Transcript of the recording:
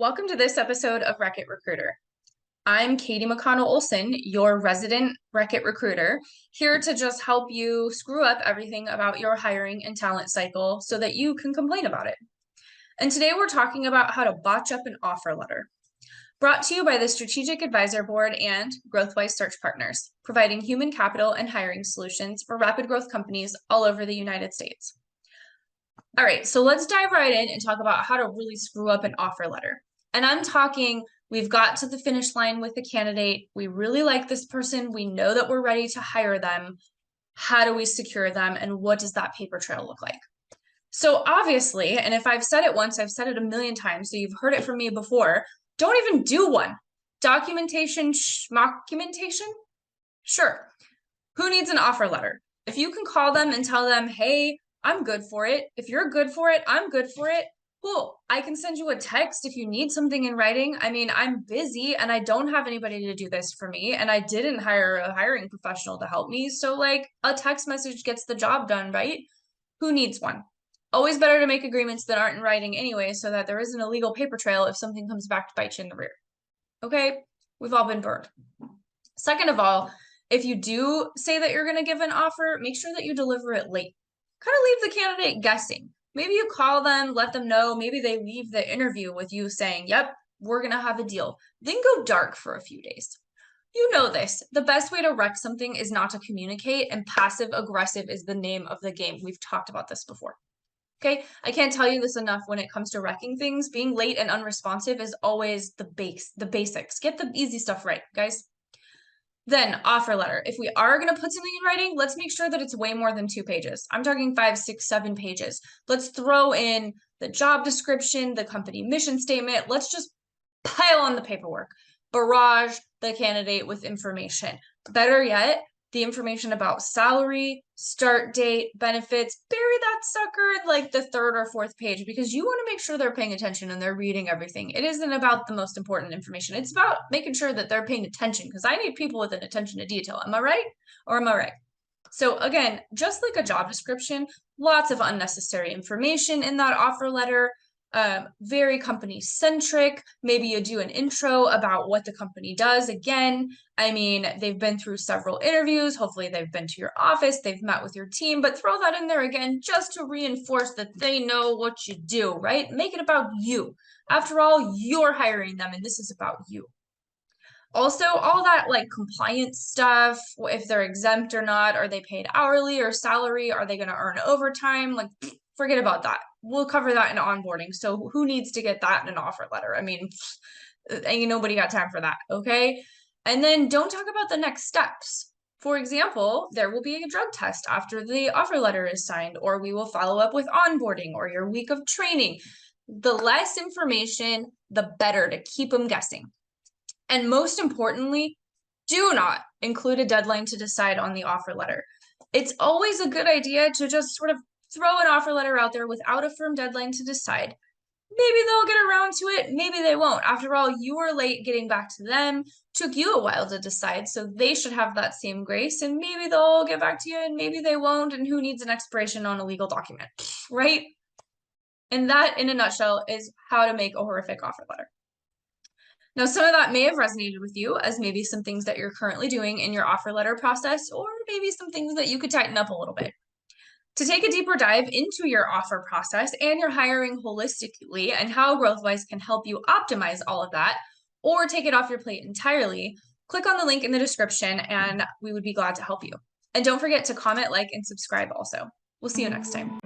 Welcome to this episode of Wreck-It Recruiter. I'm Katie McConnell Olson, your resident Wreck-It Recruiter, here to just help you screw up everything about your hiring and talent cycle so that you can complain about it. And today we're talking about how to botch up an offer letter. Brought to you by the Strategic Advisor Board and GrowthWise Search Partners, providing human capital and hiring solutions for rapid growth companies all over the United States. All right, so let's dive right in and talk about how to really screw up an offer letter. And I'm talking, we've got to the finish line with the candidate. We really like this person. We know that we're ready to hire them. How do we secure them? And what does that paper trail look like? So obviously, and if I've said it once, I've said it a million times, so you've heard it from me before, don't even do one. Documentation, schmocumentation? Sure. Who needs an offer letter? If you can call them and tell them, hey, I'm good for it. If you're good for it, I'm good for it. Cool. I can send you a text if you need something in writing. I mean, I'm busy and I don't have anybody to do this for me. And I didn't hire a hiring professional to help me. So like a text message gets the job done, right? Who needs one? Always better to make agreements that aren't in writing anyway, so that there isn't a legal paper trail if something comes back to bite you in the rear. Okay? We've all been burned. Second of all, if you do say that you're going to give an offer, make sure that you deliver it late. Kind of leave the candidate guessing. Maybe you call them, let them know. Maybe they leave the interview with you saying, yep, we're going to have a deal. Then go dark for a few days. You know this. The best way to wreck something is not to communicate, and passive aggressive is the name of the game. We've talked about this before. Okay, I can't tell you this enough when it comes to wrecking things. Being late and unresponsive is always the basics. Get the easy stuff right, guys. Then offer letter. If we are going to put something in writing, let's make sure that it's way more than 2 pages. I'm talking 5, 6, 7 pages. Let's throw in the job description, the company mission statement. Let's just pile on the paperwork. Barrage the candidate with information. Better yet, the information about salary, start date, benefits. Bury that sucker like the 3rd or 4th page, because you want to make sure they're paying attention and they're reading everything. It isn't about the most important information. It's about making sure that they're paying attention, because I need people with an attention to detail. Am I right? Or am I right? So again, just like a job description, lots of unnecessary information in that offer letter. Very company centric. Maybe you do an intro about what the company does. Again, I mean, they've been through several interviews. Hopefully they've been to your office, they've met with your team, but throw that in there again just to reinforce that they know what you do, right? Make it about you. After all, you're hiring them and this is about you. Also, all that like compliance stuff, if they're exempt or not, are they paid hourly or salary? Are they going to earn overtime? Like, forget about that. We'll cover that in onboarding. So who needs to get that in an offer letter? I mean, ain't nobody got time for that, okay? And then don't talk about the next steps. For example, there will be a drug test after the offer letter is signed, or we will follow up with onboarding or your week of training. The less information, the better, to keep them guessing. And most importantly, do not include a deadline to decide on the offer letter. It's always a good idea to just sort of throw an offer letter out there without a firm deadline to decide. Maybe they'll get around to it, maybe they won't. After all, you were late getting back to them, took you a while to decide, so they should have that same grace, and maybe they'll get back to you and maybe they won't, and who needs an expiration on a legal document, right? And that, in a nutshell, is how to make a horrific offer letter. Now, some of that may have resonated with you as maybe some things that you're currently doing in your offer letter process, or maybe some things that you could tighten up a little bit. To take a deeper dive into your offer process and your hiring holistically and how GrowthWise can help you optimize all of that, or take it off your plate entirely, click on the link in the description and we would be glad to help you. And don't forget to comment, like, and subscribe also. We'll see you next time.